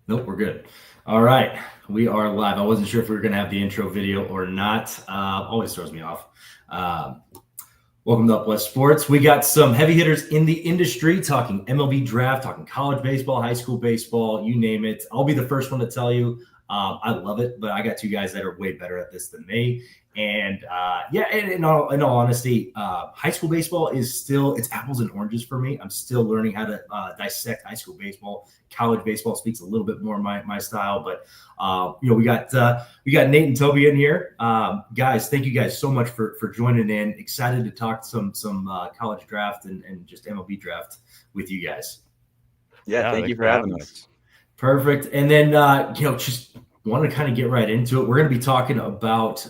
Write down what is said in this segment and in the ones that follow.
Nope, we're good. All right, we are live. I wasn't sure if we were going to have the intro video or not. Always throws me off. Welcome to Up West Sports. We got some heavy hitters in the industry talking MLB Draft, talking college baseball, high school baseball, you name it. I'll be the first one to tell you I love it, but I got two guys that are way better at this than me. And in all honesty, high school baseball is still, it's apples and oranges for me. I'm still learning how to dissect high school baseball. College baseball speaks a little bit more my style, but we got Nate and Tobey in here. Guys, thank you guys so much for joining in. Excited to talk some college draft and just MLB draft with you guys. Yeah, thank you for having us. Perfect. And then, just want to kind of get right into it. We're going to be talking about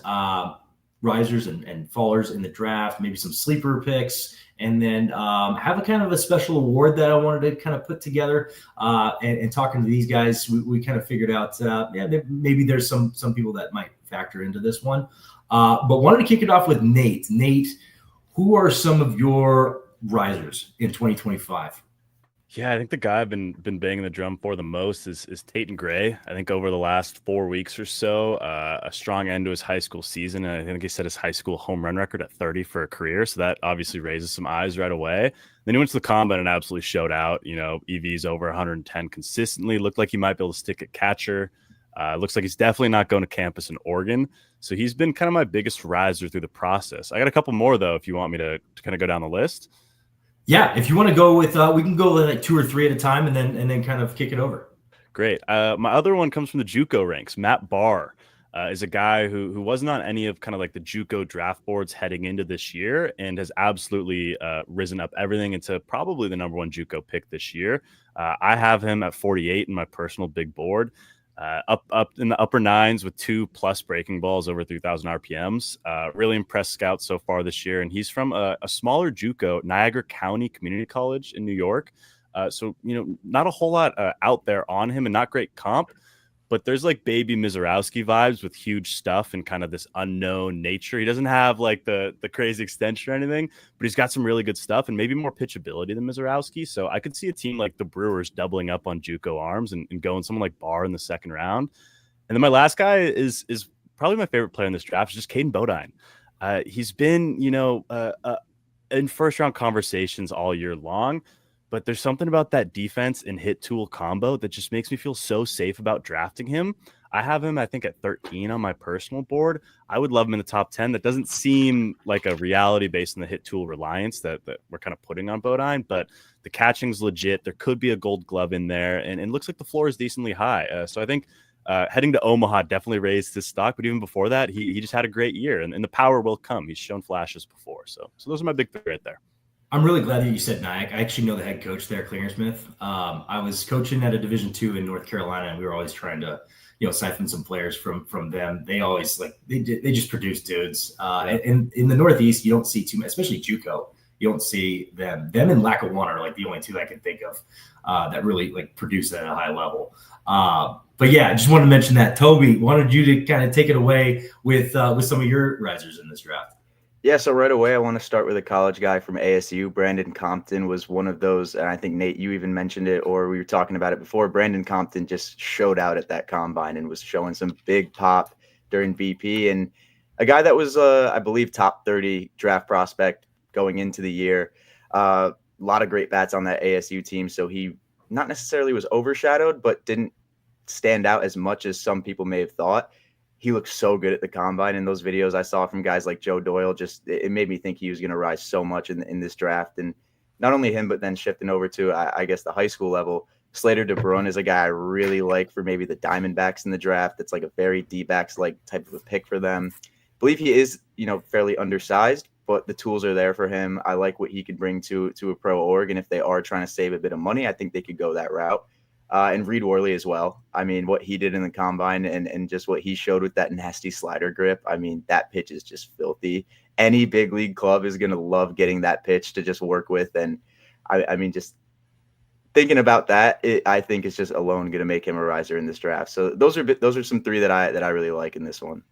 risers and fallers in the draft, maybe some sleeper picks, and then have a kind of a special award that I wanted to kind of put together. And talking to these guys, we kind of figured out, maybe there's some people that might factor into this one. But wanted to kick it off with Nate. Nate, who are some of your risers in 2025? Yeah, I think the guy I've been banging the drum for the most is Tate Gray. I think over the last 4 weeks or so, a strong end to his high school season. And I think he set his high school home run record at 30 for a career. So that obviously raises some eyes right away. Then he went to the combine and absolutely showed out. EVs over 110 consistently. Looked like he might be able to stick at catcher. Looks like he's definitely not going to campus in Oregon. So he's been kind of my biggest riser through the process. I got a couple more, though, if you want me to kind of go down the list. Yeah, if you want to go with, we can go like 2 or 3 at a time, and then kind of kick it over. Great. My other one comes from the JUCO ranks. Matt Barr is a guy who wasn't on any of kind of like the JUCO draft boards heading into this year, and has absolutely risen up everything into probably the number 1 JUCO pick this year. I have him at 48 in my personal big board. Up in the upper 9s with 2+ breaking balls over 3,000 RPMs. Really impressed scouts so far this year. And he's from a smaller JUCO, Niagara County Community College in New York. So not a whole lot out there on him and not great comp. But there's like baby Mizorowski vibes with huge stuff and kind of this unknown nature. He doesn't have like the crazy extension or anything, but he's got some really good stuff and maybe more pitchability than Mizorowski. So I could see a team like the Brewers doubling up on JUCO arms and going someone like Barr in the second round. And then my last guy is probably my favorite player in this draft, is just Caden Bodine. He's been, in first round conversations all year long. But there's something about that defense and hit tool combo that just makes me feel so safe about drafting him. I have him, I think, at 13 on my personal board. I would love him in the top 10. That doesn't seem like a reality based on the hit tool reliance that we're kind of putting on Bodine, but the catching's legit. There could be a gold glove in there, and it looks like the floor is decently high. So I think heading to Omaha definitely raised his stock, but even before that, he just had a great year, and the power will come. He's shown flashes before. So those are my big 3 right there. I'm really glad that you said Nyack. I actually know the head coach there, Clingersmith. I was coaching at a Division II in North Carolina, and we were always trying to, siphon some players from them. They always they just produce dudes. And in the Northeast, you don't see too much, especially JUCO. You don't see them. Them and Lackawanna are like the only 2 I can think of that really produce at a high level. But yeah, I just wanted to mention that. Tobey, wanted you to kind of take it away with some of your risers in this draft. Yeah, so right away, I want to start with a college guy from ASU. Brandon Compton was one of those, and I think, Nate, you even mentioned it, or we were talking about it before. Brandon Compton just showed out at that combine and was showing some big pop during BP, and a guy that was, I believe, top 30 draft prospect going into the year. A lot of great bats on that ASU team, so he not necessarily was overshadowed, but didn't stand out as much as some people may have thought. He looked so good at the combine in those videos I saw from guys like Joe Doyle. Just it made me think he was going to rise so much in this draft. And not only him, but then shifting over to, I guess, the high school level, Slater DeBrun is a guy I really like for maybe the Diamondbacks in the draft. It's like a very D-backs like type of a pick for them. I believe he is, fairly undersized, but the tools are there for him. I like what he could bring to a pro org. And if they are trying to save a bit of money, I think they could go that route. And Reed Worley as well. I mean, what he did in the combine and just what he showed with that nasty slider grip. I mean, that pitch is just filthy. Any big league club is going to love getting that pitch to just work with. And I mean, just thinking about that, I think it's just alone going to make him a riser in this draft. So those are some 3 that I really like in this one.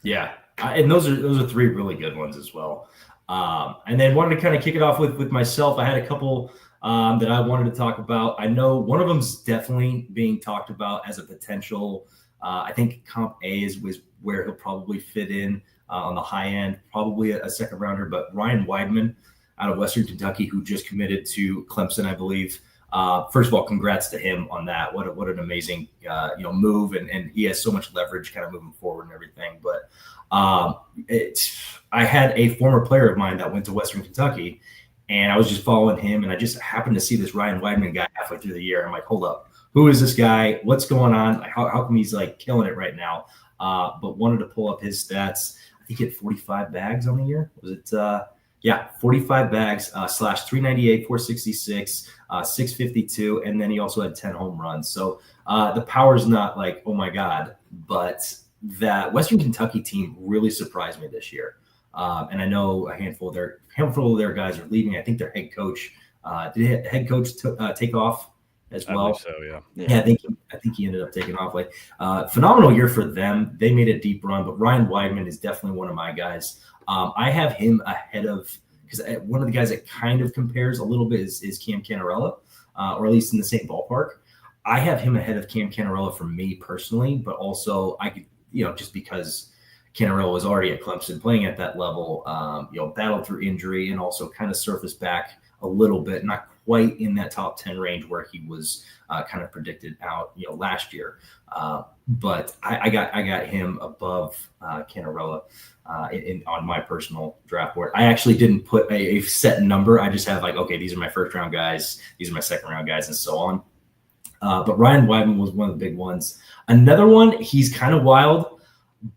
Yeah, and those are 3 really good ones as well. And then wanted to kind of kick it off with myself. I had a couple that I wanted to talk about. I know one of them's definitely being talked about as a potential. I think Comp A was where he'll probably fit in on the high end, probably a second rounder. But Ryan Weidman out of Western Kentucky, who just committed to Clemson, I believe. First of all, congrats to him on that. What an amazing move, and he has so much leverage kind of moving forward and everything. But I had a former player of mine that went to Western Kentucky, and I was just following him, and I just happened to see this Ryan Weidman guy halfway through the year. I'm like, hold up, who is this guy? What's going on? How come he's like killing it right now? But wanted to pull up his stats. I think he had 45 bags on the year. Was it? 45 bags, slash 398, 466, 652, and then he also had 10 home runs. So the power's not like, oh my God, but that Western Kentucky team really surprised me this year. And I know a handful of their guys are leaving. I think their head coach did the head coach take off as well. I believe so, yeah. I think he ended up taking off. Like phenomenal year for them. They made a deep run, but Ryan Weidman is definitely one of my guys. I have him ahead of, because one of the guys that kind of compares a little bit is Cam Cannarella, or at least in the same ballpark. I have him ahead of Cam Cannarella for me personally, but also I could, just because Cannarella was already at Clemson playing at that level, battled through injury and also kind of surfaced back a little bit, not quite in that top 10 range where he was kind of predicted out, last year. But I got him above Cannarella on my personal draft board. I actually didn't put a set number. I just have like, okay, these are my first round guys, these are my second round guys, and so on. But Ryan Weidman was one of the big ones. Another one, he's kind of wild,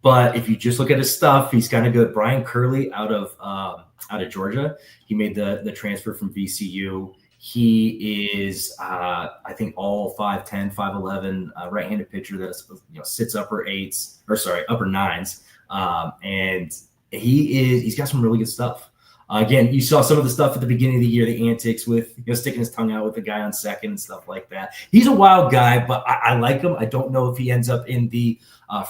but if you just look at his stuff, he's kind of good. Brian Curley out of Georgia. He made the transfer from VCU. He is, I think, all 5'10", 5'11", right-handed pitcher that sits upper nines, and he's got some really good stuff. Again, you saw some of the stuff at the beginning of the year, the antics with sticking his tongue out with the guy on second and stuff like that. He's a wild guy, but I like him. I don't know if he ends up in the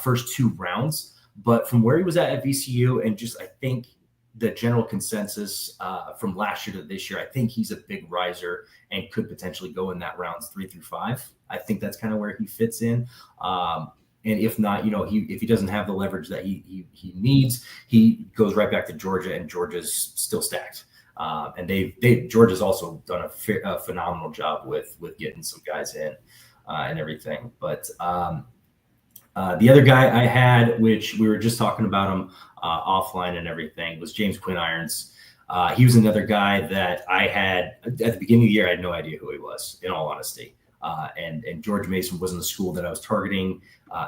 first two rounds, but from where he was at VCU and just I think the general consensus from last year to this year, I think he's a big riser and could potentially go in that rounds 3 through 5. I think that's kind of where he fits in. And if not, if he doesn't have the leverage that he needs, he goes right back to Georgia, and Georgia's still stacked. And Georgia's also done a phenomenal job with getting some guys in and everything. But the other guy I had, which we were just talking about him offline and everything, was James Quinn Irons. He was another guy that I had at the beginning of the year. I had no idea who he was, in all honesty. And George Mason wasn't a school that I was targeting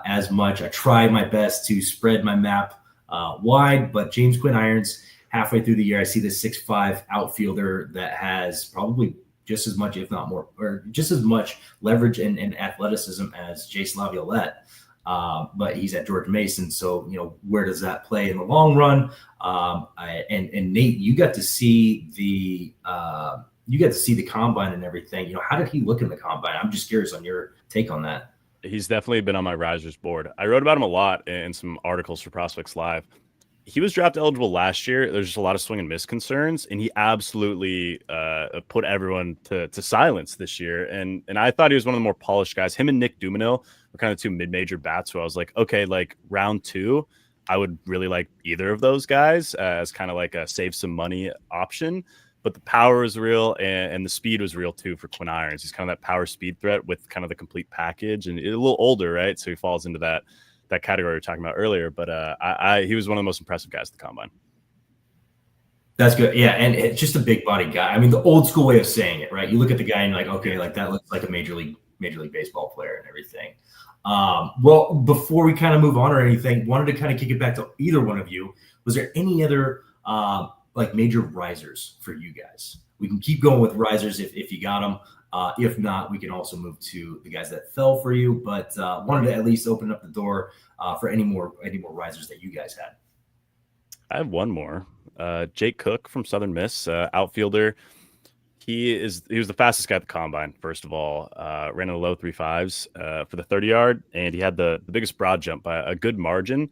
as much. I tried my best to spread my map wide, but James Quinn Irons, halfway through the year, I see this 6'5" outfielder that has probably just as much, if not more, or just as much leverage and athleticism as Jace Laviolette. But he's at George Mason, so where does that play in the long run? And Nate, you got to see the combine and everything. How did he look in the combine? I'm just curious on your take on that. He's definitely been on my risers board. I wrote about him a lot in some articles for Prospects Live. He was draft eligible last year. There's just a lot of swing and miss concerns, and he absolutely put everyone to silence this year. And I thought he was one of the more polished guys. Him and Nick Dumanil were kind of two mid-major bats who I was like, okay, like round 2, I would really like either of those guys as kind of like a save some money option. But the power is real, and the speed was real too for Quinn Irons. He's kind of that power speed threat with kind of the complete package, and a little older, right? So he falls into that category we were talking about earlier. But he was one of the most impressive guys at the combine. That's good. Yeah, and it's just a big body guy. I mean, the old school way of saying it, right? You look at the guy and you're like, okay, like that looks like a major league baseball player and everything. Well, before we kind of move on or anything, wanted to kind of kick it back to either one of you. Was there any other like major risers for you guys? We can keep going with risers if you got them. If not, we can also move to the guys that fell for you. But wanted to at least open up the door for any more risers that you guys had. I have one more. Jake Cook from Southern Miss, outfielder. He was the fastest guy at the combine. First of all, ran in the low 3.5s for the 30-yard, and he had the biggest broad jump by a good margin.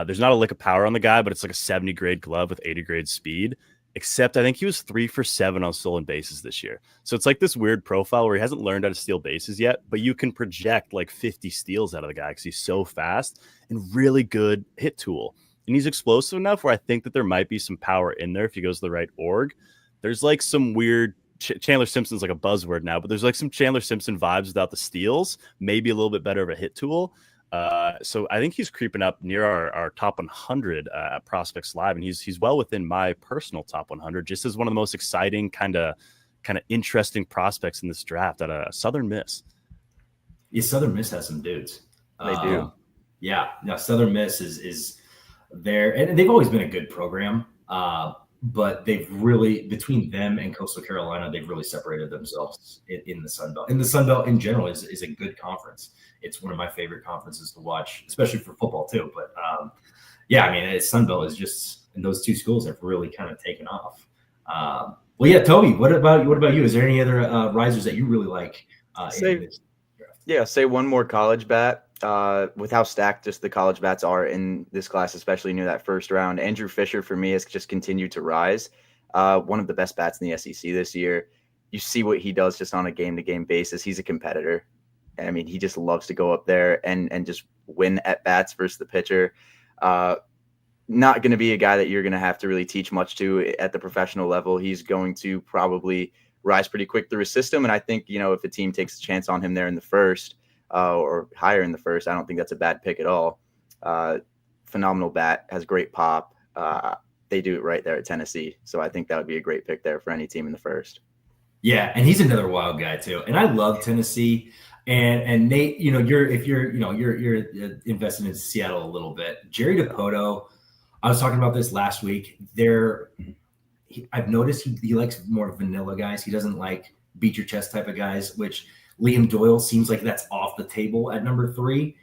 There's not a lick of power on the guy, but it's like a 70 grade glove with 80 grade speed. except I think he was 3 for 7 on stolen bases this year. So it's like this weird profile where he hasn't learned how to steal bases yet, but you can project like 50 steals out of the guy because he's so fast and really good hit tool. And he's explosive enough where I think that there might be some power in there if he goes to the right org. There's like some weird Chandler Simpson's like a buzzword now, but there's like some Chandler Simpson vibes without the steals, maybe a little bit better of a hit tool. So I think he's creeping up near our top 100 at Prospects Live, and he's well within my personal top 100, just as one of the most exciting kind of interesting prospects in this draft at a Southern Miss. Yeah, Southern Miss has some dudes. They do. Yeah, no, Southern Miss is there, and they've always been a good program. But they've really, between them and Coastal Carolina, they've really separated themselves in the Sun Belt. And the Sun Belt in general is a good conference. It's one of my favorite conferences to watch, especially for football too. But yeah, I mean, Sun Belt is just, and those two schools have really kind of taken off. Well, yeah, Toby, what about you? Is there any other risers that you really like? Say one more college bat. With how stacked just the college bats are in this class, especially near that first round, Andrew Fisher for me has just continued to rise. One of the best bats in the SEC this year. You see what he does just on a game-to-game basis. He's a competitor. I mean, he just loves to go up there and just win at bats versus the pitcher. Not going to be a guy that you're going to have to really teach much to at the professional level. He's going to probably rise pretty quick through his system. And I think, if a team takes a chance on him there in the first, or higher in the first, I don't think that's a bad pick at all. Phenomenal bat, has great pop. They do it right there at Tennessee. So I think that would be a great pick there for any team in the first. Yeah, and he's another wild guy too. And I love Tennessee. And Nate, you're invested in Seattle a little bit. Jerry Dipoto, I was talking about this last week. I've noticed he likes more vanilla guys. He doesn't like beat your chest type of guys, which Liam Doyle seems like that's off the table at number 3.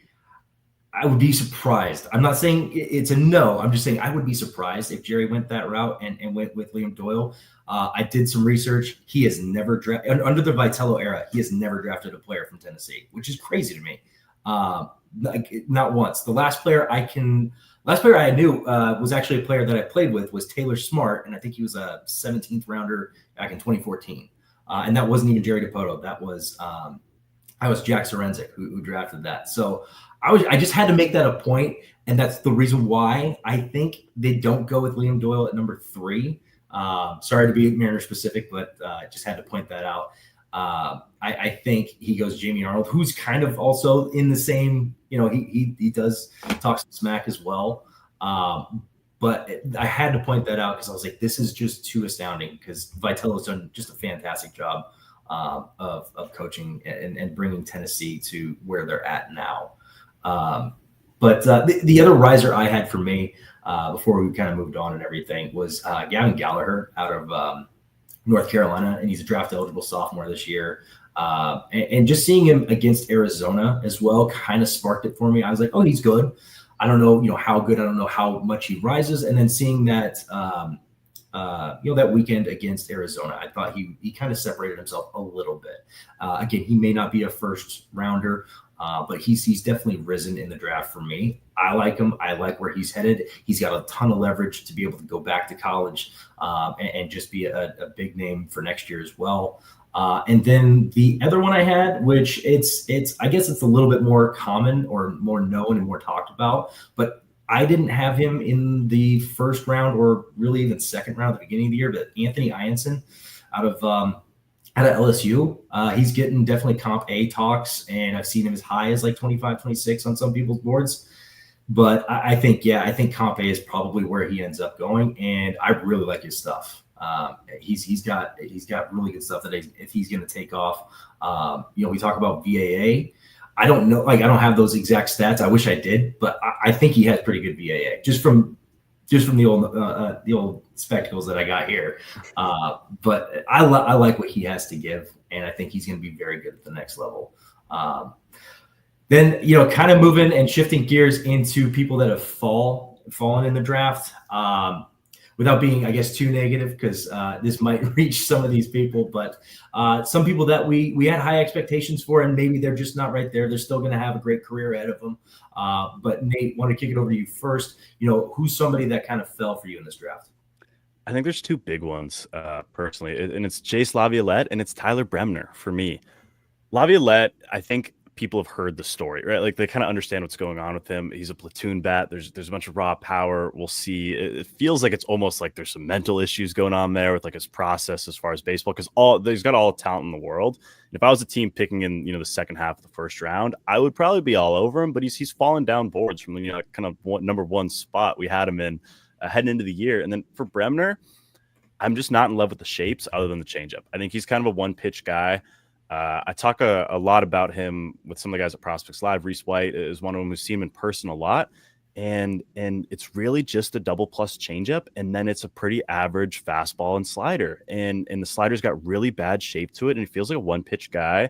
I would be surprised. I'm not saying it's a no. I'm just saying I would be surprised if Jerry went that route and went with Liam Doyle. I did some research. He has never drafted under the Vitello era. He has never drafted a player from Tennessee, which is crazy to me. Not once. The last player I knew was actually a player that I played with was Taylor Smart, and I think he was a 17th rounder back in 2014. And that wasn't even Jerry Dipoto. That was Jack Sorenzik who drafted that. So I just had to make that a point, and that's the reason why I think they don't go with Liam Doyle at number 3. Sorry to be Mariner specific, but I just had to point that out. I think he goes Jamie Arnold, who's kind of also in the same. He does talk some smack as well. But I had to point that out because I was like, this is just too astounding because Vitello's done just a fantastic job of coaching and bringing Tennessee to where they're at now. But the other riser I had for me before we kind of moved on and everything was Gavin Gallagher out of North Carolina, and he's a draft-eligible sophomore this year. And just seeing him against Arizona as well kind of sparked it for me. I was like, oh, he's good. I don't know, how good. I don't know how much he rises. And then seeing that, that weekend against Arizona, I thought he kind of separated himself a little bit. Again, he may not be a first rounder, but he's definitely risen in the draft for me. I like him. I like where he's headed. He's got a ton of leverage to be able to go back to college and just be a big name for next year as well. And then the other one I had, which I guess it's a little bit more common or more known and more talked about, but I didn't have him in the first round or really even second round at the beginning of the year, but Anthony Ianson out of LSU. He's getting definitely comp A talks, and I've seen him as high as like 25, 26 on some people's boards. But I think comp A is probably where he ends up going, and I really like his stuff. He's got really good stuff that if he's going to take off, we talk about VAA. I don't know, I don't have those exact stats. I wish I did, but I think he has pretty good VAA just from the old spectacles that I got here. But I like what he has to give, and I think he's going to be very good at the next level. Then kind of moving and shifting gears into people that have fallen in the draft. Without being, I guess, too negative, because this might reach some of these people, but some people that we had high expectations for, and maybe they're just not right there. They're still going to have a great career ahead of them. But Nate, want to kick it over to you first. Who's somebody that kind of fell for you in this draft? I think there's two big ones personally, and it's Jace Laviolette and it's Tyler Bremner for me. Laviolette, I think people have heard the story, right? Like they kind of understand what's going on with him. He's a platoon bat. There's a bunch of raw power. We'll see. It feels like it's almost like there's some mental issues going on there with like his process as far as baseball, because he's got all the talent in the world. And if I was a team picking in, the second half of the first round, I would probably be all over him. But he's fallen down boards from kind of number one spot we had him in heading into the year. And then for Bremner, I'm just not in love with the shapes other than the changeup. I think he's kind of a one pitch guy. I talk a lot about him with some of the guys at Prospects Live. Reese White is one of them who's seen him in person a lot. And it's really just a double plus changeup. And then it's a pretty average fastball and slider. And the slider's got really bad shape to it. And it feels like a one pitch guy.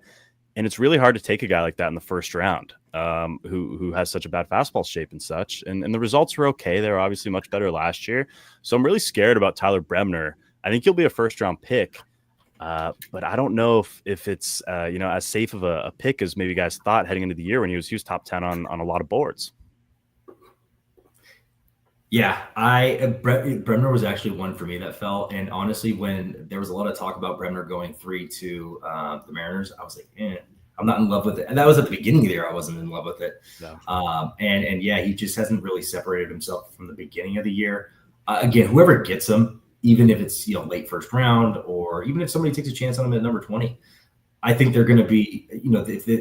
And it's really hard to take a guy like that in the first round who has such a bad fastball shape and such. And the results were okay. They were obviously much better last year. So I'm really scared about Tyler Bremner. I think he'll be a first round pick. But I don't know if it's as safe of a pick as maybe guys thought heading into the year when he was top 10 on a lot of boards. Yeah, Bremner was actually one for me that fell. And honestly, when there was a lot of talk about Bremner going 3 to the Mariners, I was like, I'm not in love with it. And that was at the beginning of the year. I wasn't in love with it. No. And yeah, he just hasn't really separated himself from the beginning of the year. Again, whoever gets him, even if it's late first round, or even if somebody takes a chance on him at number 20, I think they're going to be,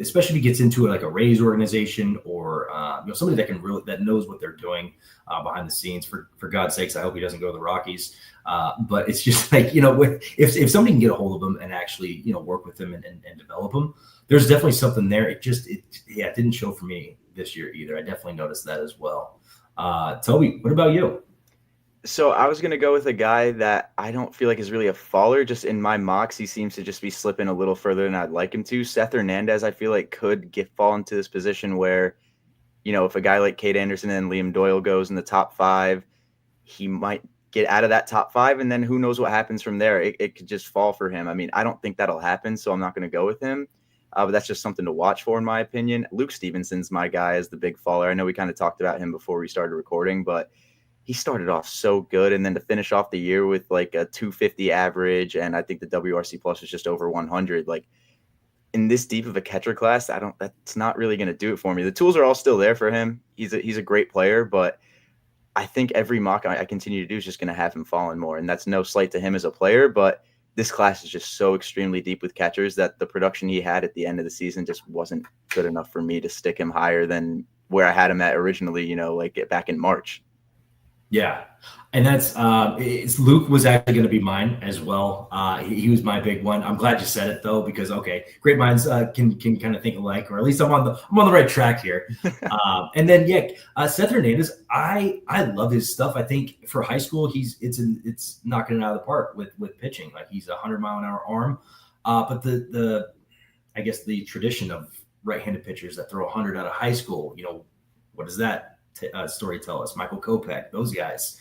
especially if he gets into like a Rays organization or somebody that knows what they're doing behind the scenes. For God's sakes, I hope he doesn't go to the Rockies. But it's just like if somebody can get a hold of him and actually work with him and develop him, there's definitely something there. It didn't show for me this year either. I definitely noticed that as well. Tobey, what about you? So I was going to go with a guy that I don't feel like is really a faller. Just in my mocks, he seems to just be slipping a little further than I'd like him to. Seth Hernandez, I feel like could fall into this position where, if a guy like Cade Anderson and Liam Doyle goes in the top 5, he might get out of that top 5. And then who knows what happens from there. It could just fall for him. I mean, I don't think that'll happen, so I'm not going to go with him. But that's just something to watch for, in my opinion. Luke Stevenson's my guy as the big faller. I know we kind of talked about him before we started recording, but he started off so good, and then to finish off the year with like a 250 average, and I think the WRC plus was just over 100. Like in this deep of a catcher class, that's not really going to do it for me. The tools are all still there for him. He's a great player, but I think every mock I continue to do is just going to have him falling more, and that's no slight to him as a player, but this class is just so extremely deep with catchers that the production he had at the end of the season just wasn't good enough for me to stick him higher than where I had him at originally, like back in March. Yeah. And that's Luke was actually going to be mine as well. He was my big one. I'm glad you said it though, because great minds can kind of think alike, or at least I'm on the right track here. And then Seth Hernandez, I love his stuff. I think for high school it's knocking it out of the park with pitching. Like he's 100-mile-an-hour arm, but I guess the tradition of right-handed pitchers that throw 100 out of high school, what does that story tell us? Michael Kopech, those guys.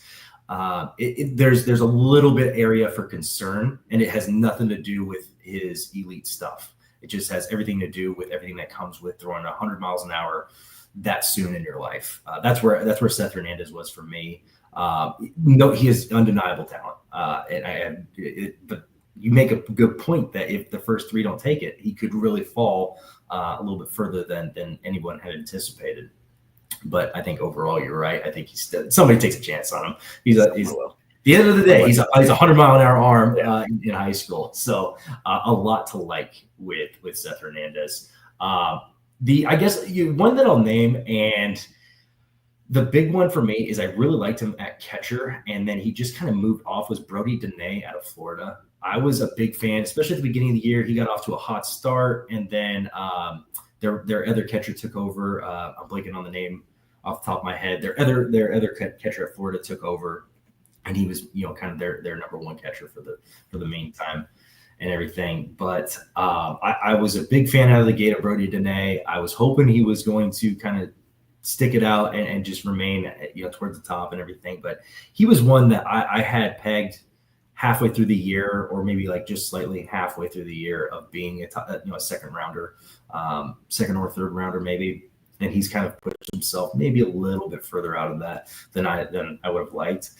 There's a little bit area for concern, and it has nothing to do with his elite stuff. It just has everything to do with everything that comes with throwing 100 miles an hour that soon in your life. That's where Seth Hernandez was for me. No, he has undeniable talent, but you make a good point that if the first 3 don't take it, he could really fall a little bit further than anyone had anticipated. But I think overall, you're right. I think somebody takes a chance on him. He's at the end of the day, he's a 100-mile-an-hour arm in high school. So a lot to like with Seth Hernandez. One that I'll name, and the big one for me is I really liked him at catcher, and then he just kind of moved off, was Brody Dene out of Florida. I was a big fan, especially at the beginning of the year. He got off to a hot start, and then their other catcher took over. I'm blanking on the name off the top of my head. Their other catcher at Florida took over, and he was kind of their number one catcher for the meantime and everything. But I was a big fan out of the gate of Brody Dene. I was hoping he was going to kind of stick it out and just remain towards the top and everything. But he was one that I had pegged halfway through the year, or maybe like just slightly halfway through the year, of being a second rounder, second or third rounder maybe. and he's kind of pushed himself maybe a little bit further out of that than I would have liked.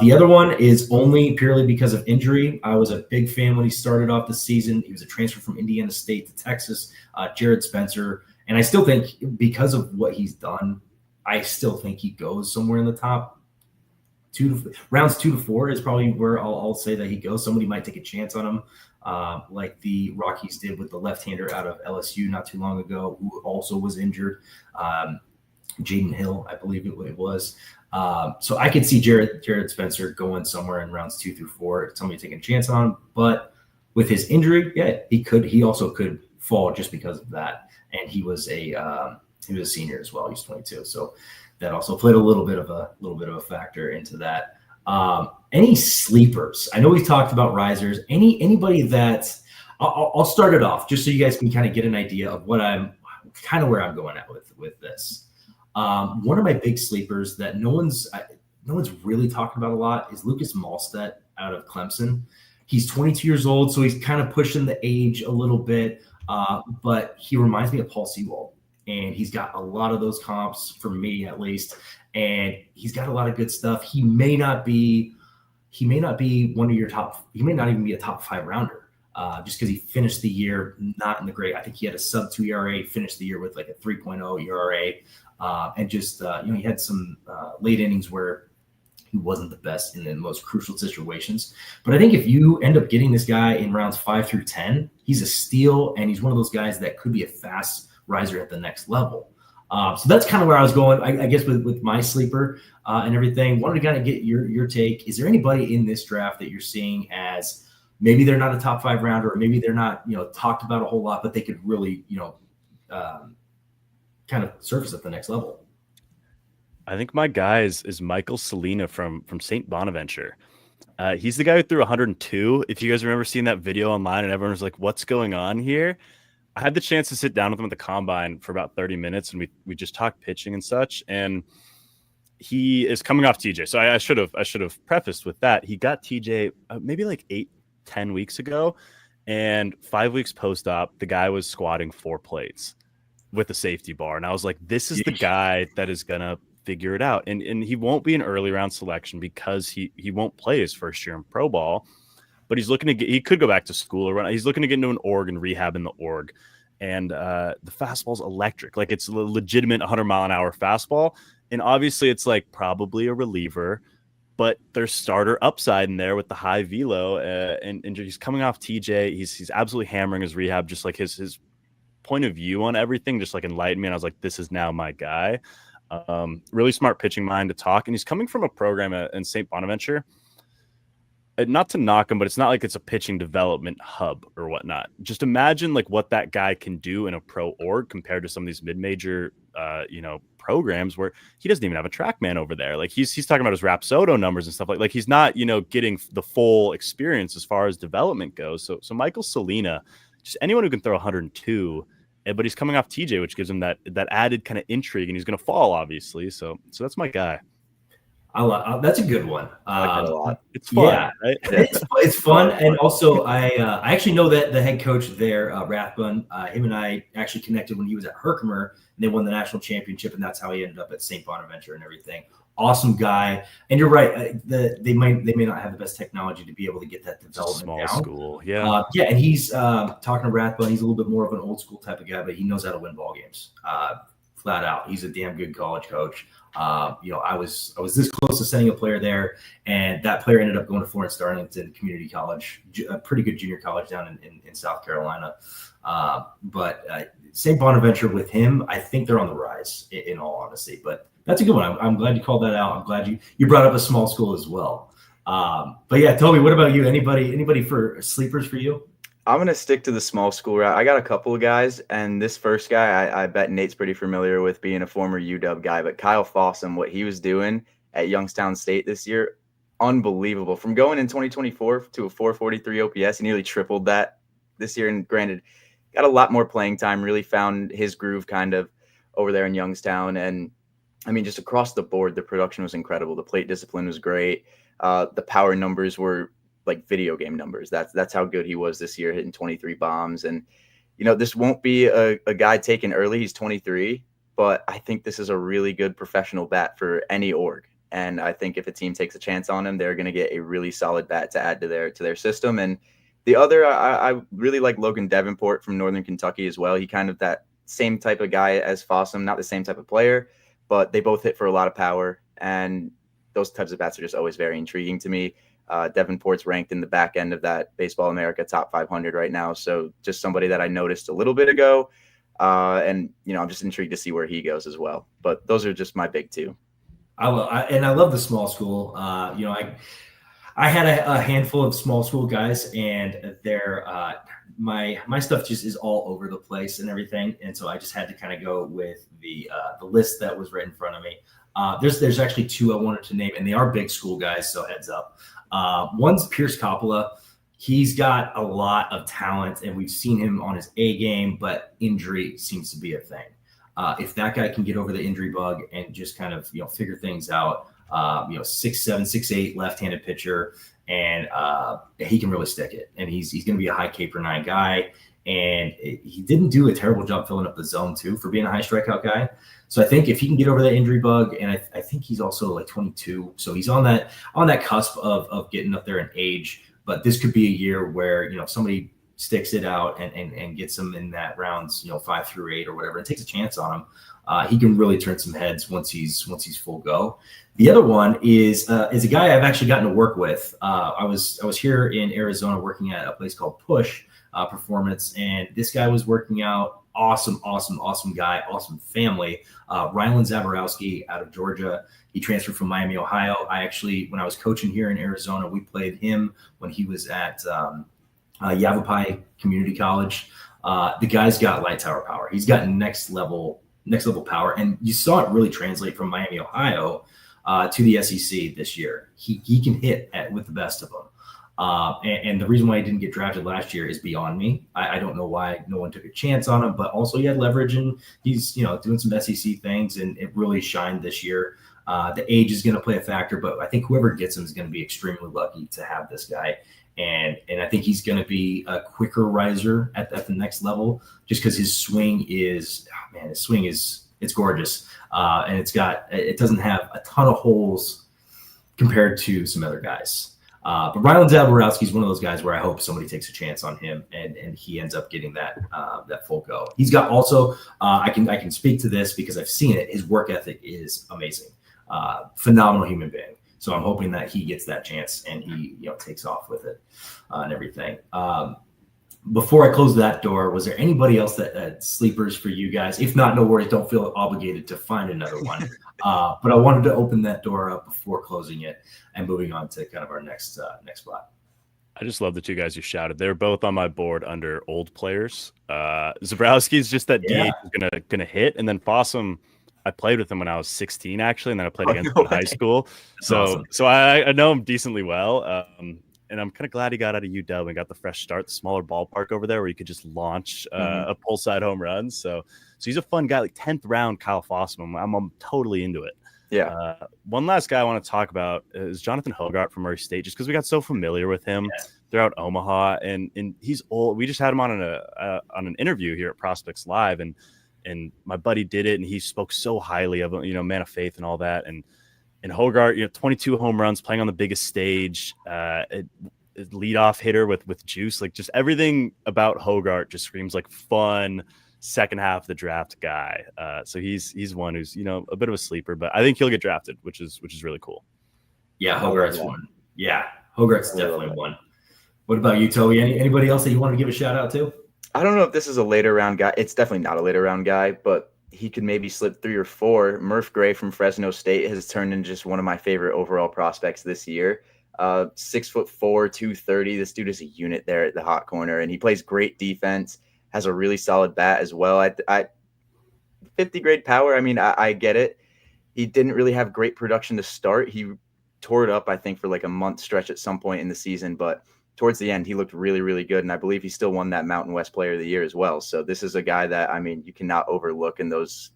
The other one is only purely because of injury. I was a big fan when he started off the season. He was a transfer from Indiana State to Texas, Jared Spencer. And I still think because of what he's done, I still think he goes somewhere in the top rounds 2 to 4 is probably where I'll say that he goes. Somebody might take a chance on him, like the Rockies did with the left-hander out of LSU not too long ago, who also was injured. Jaden Hill, I believe it was. So I could see Jared Spencer going somewhere in rounds 2 through 4. Somebody taking a chance on him, but with his injury, yeah, he also could fall just because of that. And he was a senior as well. He's 22, so that also played a little bit of a factor into that. Any sleepers? I know we've talked about risers. Anybody that I'll start it off just so you guys can kind of get an idea of where I'm going at with this. One of my big sleepers that no one's really talking about a lot is Lucas Malstedt out of Clemson. He's 22 years old, so he's kind of pushing the age a little bit, but he reminds me of Paul Sewald. And he's got a lot of those comps, for me at least, and he's got a lot of good stuff. He may not be one of your top. He may not even be a top 5 rounder, just because he finished the year not in the great. I think he had a sub 2 ERA, finished the year with like a 3.0 ERA, and just he had some late innings where he wasn't the best in the most crucial situations. But I think if you end up getting this guy in rounds 5 through 10, he's a steal, and he's one of those guys that could be a fast riser at the next level. So that's kind of where I was going, I guess, with my sleeper and everything. Wanted to kind of get your take. Is there anybody in this draft that you're seeing as maybe they're not a top 5 rounder, or maybe they're not, talked about a whole lot, but they could really, kind of surface at the next level? I think my guy is Michael Salina from St. Bonaventure. He's the guy who threw 102. If you guys remember seeing that video online and everyone was like, what's going on here? I had the chance to sit down with him at the combine for about 30 minutes, and we just talked pitching and such. And he is coming off TJ. So I should have prefaced with that. He got TJ maybe like 8-10 weeks ago, and 5 weeks post-op, the guy was squatting 4 plates with a safety bar. And I was like, this is the guy that is going to figure it out. And he won't be an early round selection because he won't play his first year in pro ball. But he's looking to he could go back to school or run. He's looking to get into an org and rehab in the org. And the fastball's electric. Like, it's a legitimate 100-mile-an-hour fastball. And obviously it's like probably a reliever, but there's starter upside in there with the high velo. And he's coming off TJ. He's absolutely hammering his rehab, just like his point of view on everything just like enlightened me. And I was like, this is now my guy. Really smart pitching mind to talk. And he's coming from a program in St. Bonaventure. Not to knock him, but it's not like it's a pitching development hub or whatnot. Just imagine like what that guy can do in a pro org compared to some of these mid-major, programs where he doesn't even have a track man over there. Like he's talking about his Rapsodo numbers and stuff like he's not, getting the full experience as far as development goes. So Michael Salina, just anyone who can throw 102, but he's coming off TJ, which gives him that added kind of intrigue, and he's going to fall obviously. So that's my guy. That's a good one. I like that a lot. It's fun, yeah, right? It's fun. And also I actually know that the head coach there, Rathbun, him and I actually connected when he was at Herkimer, and they won the national championship, and that's how he ended up at St. Bonaventure and everything. Awesome guy. And you're right. They may not have the best technology to be able to get that development small down. school. Yeah. And he's talking to Rathbun. He's a little bit more of an old school type of guy, but he knows how to win ball games. Flat out. He's a damn good college coach. I was this close to sending a player there, and that player ended up going to Florence Darlington Community College, a pretty good junior college down in South Carolina. But St. Bonaventure with him, I think they're on the rise, in all honesty. But that's a good one. I'm glad you called that out. I'm glad you brought up a small school as well. But yeah, Toby, what about you? Anybody for sleepers for you? I'm going to stick to the small school route. I got a couple of guys, and this first guy, I bet Nate's pretty familiar with, being a former UW guy, but Kyle Fossum, what he was doing at Youngstown State this year, unbelievable. From going in 2024 to a 443 OPS, he nearly tripled that this year, and granted, got a lot more playing time, really found his groove kind of over there in Youngstown. And I mean, just across the board, the production was incredible. The plate discipline was great. The power numbers were like video game numbers. That's how good he was this year, hitting 23 bombs. And, this won't be a guy taken early. He's 23, but I think this is a really good professional bat for any org. And I think if a team takes a chance on him, they're going to get a really solid bat to add to their system. And the other, I really like Logan Davenport from Northern Kentucky as well. He kind of that same type of guy as Fossum, not the same type of player, but they both hit for a lot of power. And those types of bats are just always very intriguing to me. Davenport's ranked in the back end of that Baseball America top 500 right now. So just somebody that I noticed a little bit ago. And, I'm just intrigued to see where he goes as well. But those are just my big two. I love the small school. I had a handful of small school guys, and they're my stuff just is all over the place and everything, and so I just had to kind of go with the list that was right in front of me. There's actually two I wanted to name, and they are big school guys, so heads up. One's Pierce Coppola. He's got a lot of talent, and we've seen him on his A game, but injury seems to be a thing. If that guy can get over the injury bug and just kind of figure things out, 6'7", 6'8", left-handed pitcher, and he can really stick it. And he's going to be a high K per 9 guy. And he didn't do a terrible job filling up the zone too for being a high strikeout guy. So I think if he can get over that injury bug, and I think he's also like 22, so he's on that cusp of getting up there in age. But this could be a year where somebody sticks it out and gets him in that rounds 5 through 8 or whatever, and takes a chance on him. He can really turn some heads once he's full go. The other one is a guy I've actually gotten to work with. I was here in Arizona working at a place called Push Performance, and this guy was working out. Awesome guy, awesome family. Rylan Zaborowski out of Georgia. He transferred from Miami, Ohio. When I was coaching here in Arizona, we played him when he was at Yavapai Community College. The guy's got light tower power. He's got next level power, and you saw it really translate from Miami, Ohio, to the SEC this year. He can hit with the best of them. And the reason why he didn't get drafted last year is beyond me. I don't know why no one took a chance on him, but also he had leverage, and he's doing some SEC things, and it really shined this year. The age is going to play a factor, but I think whoever gets him is going to be extremely lucky to have this guy. And I think he's going to be a quicker riser at the next level, just because his swing is, it's gorgeous. And it doesn't have a ton of holes compared to some other guys. But Rylan Zaborowski is one of those guys where I hope somebody takes a chance on him and he ends up getting that full go. He's got also, I can speak to this because I've seen it. His work ethic is amazing. Phenomenal human being. So I'm hoping that he gets that chance and he takes off with it and everything. Before I close that door, was there anybody else that sleepers for you guys? If not, no worries. Don't feel obligated to find another one. But I wanted to open that door up before closing it and moving on to kind of our next spot. I just love the two guys you shouted. They're both on my board under old players. Zabrowski's just that DH is gonna hit, and then Fossum. I played with him when I was 16, actually, and then I played against him in high school. So, awesome. So I know him decently well, and I'm kind of glad he got out of UW and got the fresh start, the smaller ballpark over there where you could just launch a pull side home run. So he's a fun guy, like 10th round Kyle Fossum. I'm totally into it. Yeah. One last guy I want to talk about is Jonathan Hogart from Murray State, just because we got so familiar with him throughout Omaha, and he's old. We just had him on an interview here at Prospects Live, and my buddy did it, and he spoke so highly of him, man of faith and all that. And Hogart, 22 home runs, playing on the biggest stage, a leadoff hitter with juice, like just everything about Hogart just screams like fun second half of the draft guy. So he's one who's a bit of a sleeper, but I think he'll get drafted, which is really cool. Yeah, Hogart's one. Yeah, Hogart's definitely one. What about you, Tobey? Anybody else that you want to give a shout out to? I don't know if this is a later round guy. It's definitely not a later round guy, but he could maybe slip 3 or 4. Murph Gray from Fresno State has turned into just one of my favorite overall prospects this year. 6'4", 230. This dude is a unit there at the hot corner, and he plays great defense, has a really solid bat as well. I 50 grade power. I mean, I get it. He didn't really have great production to start. He tore it up, I think, for like a month stretch at some point in the season, but towards the end, he looked really, really good. And I believe he still won that Mountain West Player of the Year as well. So this is a guy that, I mean, you cannot overlook in those,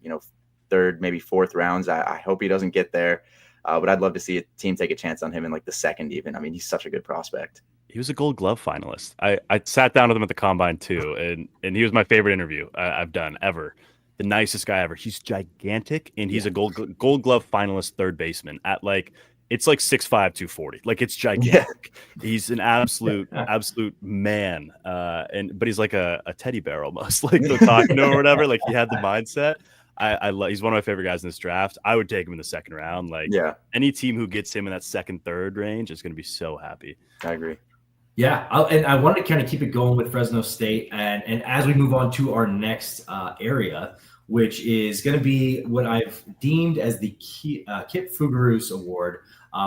3rd, maybe 4th rounds. I hope he doesn't get there. But I'd love to see a team take a chance on him in like the 2nd even. I mean, he's such a good prospect. He was a Gold Glove finalist. I sat down with him at the Combine too, and he was my favorite interview I've done ever. the nicest guy ever. He's gigantic, and he's a Gold Glove finalist third baseman at like it's like 6'5", 240. Like it's gigantic. Yeah. He's an absolute man. But he's like a teddy bear almost, like the talking or whatever. Like he had the mindset. I love. He's one of my favorite guys in this draft. I would take him in the second round. Like any team who gets him in that second, third range is going to be so happy. I agree. Yeah, and I wanted to kind of keep it going with Fresno State, and as we move on to our next area, which is going to be what I've deemed as the Kip Fougerousse Award,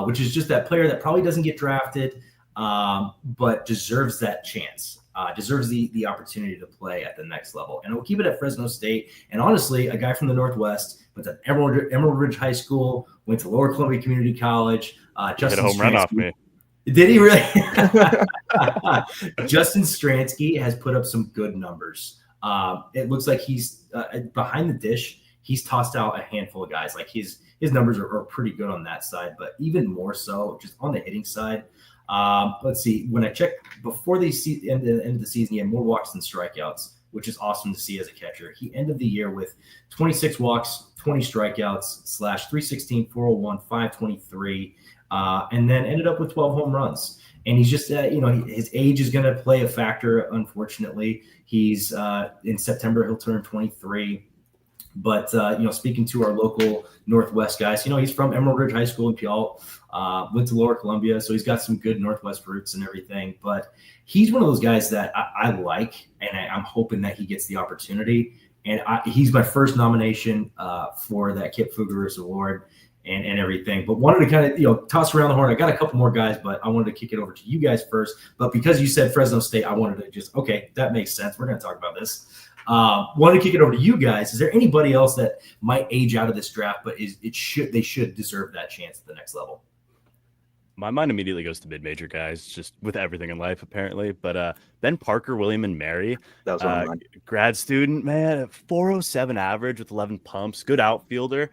which is just that player that probably doesn't get drafted, but deserves that chance, deserves the opportunity to play at the next level. And we'll keep it at Fresno State. And honestly, a guy from the Northwest, went to Emerald Ridge High School, went to Lower Columbia Community College. Justin hit a home run off me. Did he really? Justin Stransky has put up some good numbers. It looks like he's behind the dish. He's tossed out a handful of guys. Like his numbers are pretty good on that side, but even more so just on the hitting side. Let's see. When I checked before the end of the season, he had more walks than strikeouts, which is awesome to see as a catcher. He ended the year with 26 walks, 20 strikeouts, /316, 401, 523. And then ended up with 12 home runs. And he's just, his age is going to play a factor, unfortunately. He's in September, he'll turn 23. But, speaking to our local Northwest guys, he's from Emerald Ridge High School in Puyallup, went to Lower Columbia. So he's got some good Northwest roots and everything. But he's one of those guys that I like, and I'm hoping that he gets the opportunity. And he's my first nomination for that Kip Fougerousse Award. And everything, but wanted to kind of, toss around the horn. I got a couple more guys, but I wanted to kick it over to you guys first. But because you said Fresno State, I wanted to okay, that makes sense. We're going to talk about this. Wanted to kick it over to you guys. Is there anybody else that might age out of this draft, but they should deserve that chance at the next level? My mind immediately goes to mid-major guys, just with everything in life, apparently. But Ben Parker, William and Mary, that was one of mine. Grad student, man, 407 average with 11 pumps, good outfielder.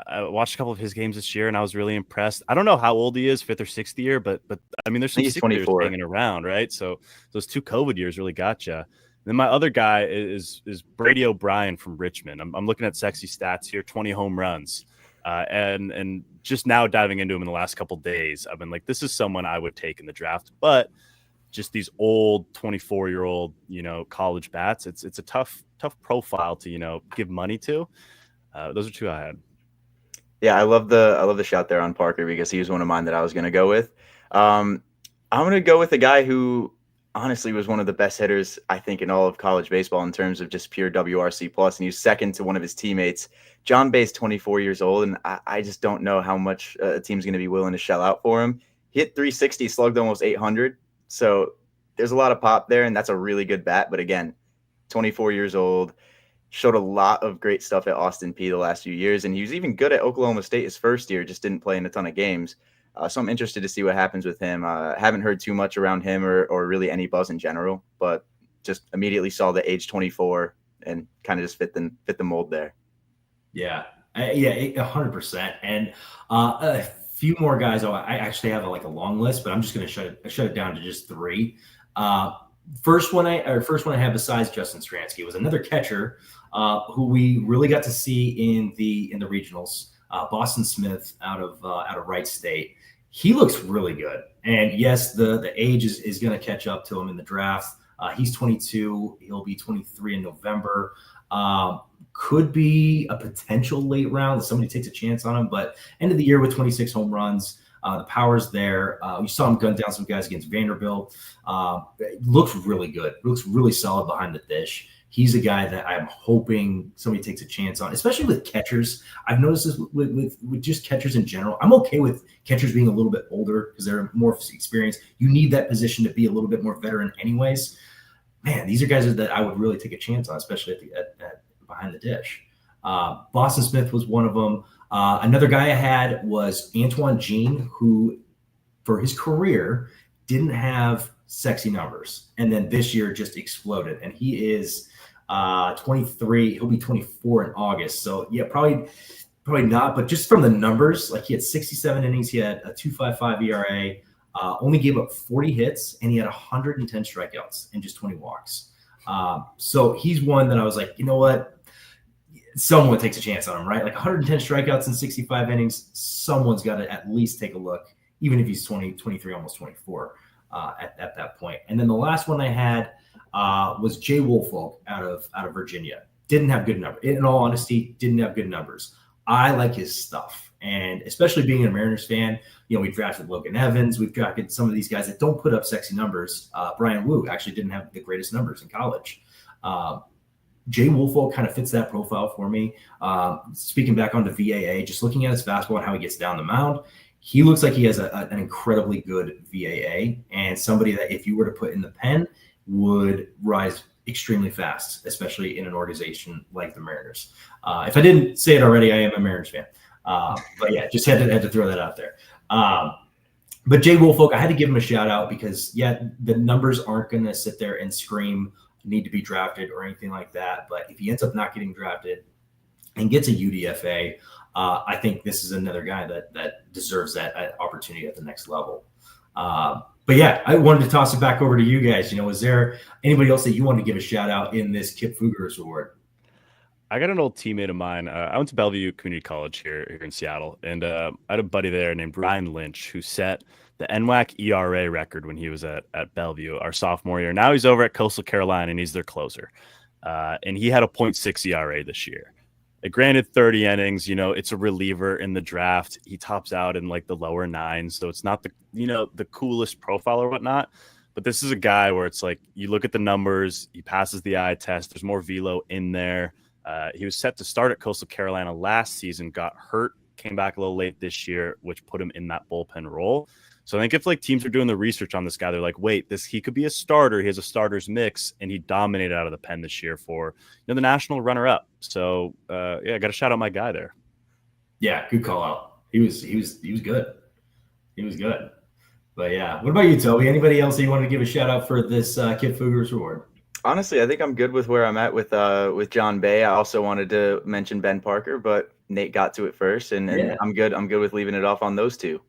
I watched a couple of his games this year, and I was really impressed. I don't know how old he is, 5th or 6th year, but I mean, there's some 6 years hanging around, right? So those 2 COVID years really got you. Then my other guy is Brady O'Brien from Richmond. I'm looking at sexy stats here, 20 home runs, and just now diving into him in the last couple of days, I've been like, this is someone I would take in the draft, but just these old 24-year-old, college bats. It's a tough profile to give money to. Those are 2 I had. Yeah, I love the shot there on Parker because he was one of mine that I was going to go with. I'm going to go with a guy who honestly was one of the best hitters, I think, in all of college baseball in terms of just pure WRC plus, and he was second to one of his teammates. John Bay's 24 years old, and I just don't know how much a team's going to be willing to shell out for him. He hit 360, slugged almost 800, so there's a lot of pop there, and that's a really good bat. But again, 24 years old. Showed a lot of great stuff at Austin Peay the last few years, and he was even good at Oklahoma State his first year, just didn't play in a ton of games. So I'm interested to see what happens with him. Haven't heard too much around him or really any buzz in general, but just immediately saw the age 24 and kind of just fit the mold there. Yeah, 100%. And a few more guys. I actually have a long list, but I'm just going to shut it down to just 3. First one I have besides Justin Stransky was another catcher who we really got to see in the regionals. Boston Smith out of Wright State. He looks really good, and yes, the age is going to catch up to him in the draft. He's 22. He'll be 23 in November. Could be a potential late round if somebody takes a chance on him, but end of the year with 26 home runs. The power's there. You saw him gun down some guys against Vanderbilt. Looks really good. Looks really solid behind the dish. He's a guy that I'm hoping somebody takes a chance on, especially with catchers. I've noticed this with just catchers in general. I'm okay with catchers being a little bit older because they're more experienced. You need that position to be a little bit more veteran anyways. Man, these are guys that I would really take a chance on, especially at behind the dish. Boston Smith was one of them. Another guy I had was Antoine Jean, who for his career didn't have sexy numbers. And then this year just exploded. And he is 23. He'll be 24 in August. So yeah, probably not. But just from the numbers, like he had 67 innings. He had a 2.55 ERA, only gave up 40 hits, and he had 110 strikeouts and just 20 walks. So he's one that I was like, you know what? someone takes a chance on him, right? Like 110 strikeouts in 65 innings. Someone's got to at least take a look, even if he's 20, 23, almost 24 at that point. And then the last one I had was Jay Woolfolk out of Virginia. Didn't have good numbers. In all honesty, didn't have good numbers. I like his stuff. And especially being a Mariners fan, we drafted Logan Evans. We've drafted some of these guys that don't put up sexy numbers. Brian Wu actually didn't have the greatest numbers in college. Jay Woolfolk kind of fits that profile for me. Speaking back onto VAA, just looking at his fastball and how he gets down the mound, he looks like he has an incredibly good VAA and somebody that if you were to put in the pen would rise extremely fast, especially in an organization like the Mariners. If I didn't say it already, I am a Mariners fan. But yeah, just had to throw that out there. But Jay Woolfolk, I had to give him a shout out because, the numbers aren't going to sit there and scream need to be drafted or anything like that. But if he ends up not getting drafted and gets a UDFA, I think this is another guy that deserves that opportunity at the next level. But yeah, I wanted to toss it back over to you guys. Was there anybody else that you wanted to give a shout out in this Kip Fougerousse award? I got an old teammate of mine. I went to Bellevue Community College here in Seattle, and I had a buddy there named Ryan Lynch who set the NWAC ERA record when he was at Bellevue our sophomore year. Now he's over at Coastal Carolina, and he's their closer. And he had a .6 ERA this year. Granted, 30 innings, it's a reliever in the draft. He tops out in like the lower nines, so it's not the coolest profile or whatnot. But this is a guy where it's like you look at the numbers, he passes the eye test. There's more velo in there. He was set to start at Coastal Carolina last season, got hurt, came back a little late this year, which put him in that bullpen role. So I think if teams are doing the research on this guy, they're like, wait, he could be a starter. He has a starter's mix, and he dominated out of the pen this year for the national runner-up. So I got to shout out my guy there. Yeah, good call out. He was good. He was good. But yeah, what about you, Toby? Anybody else that you wanted to give a shout out for this Kip Fougerousse award? Honestly, I think I'm good with where I'm at with John Bay. I also wanted to mention Ben Parker, but Nate got to it first, and I'm good. I'm good with leaving it off on those two.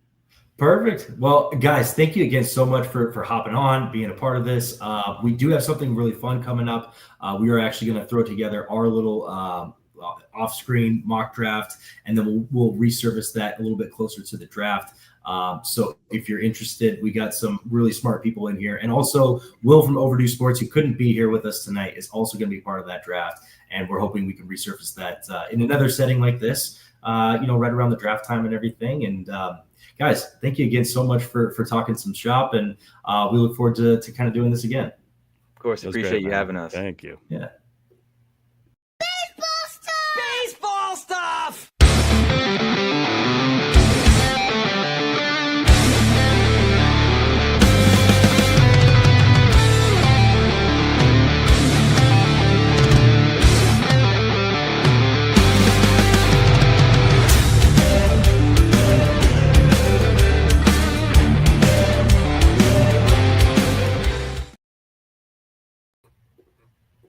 Perfect. Well, guys, thank you again so much for hopping on, being a part of this. We do have something really fun coming up. We are actually going to throw together our little off-screen mock draft, and then we'll resurface that a little bit closer to the draft. So if you're interested, we got some really smart people in here. And also Will from Overdue Sports, who couldn't be here with us tonight, is also going to be part of that draft. And we're hoping we can resurface that in another setting like this, right around the draft time and everything. And guys, thank you again so much for talking some shop. And we look forward to kind of doing this again. Of course, appreciate you having us. Thank you. Yeah.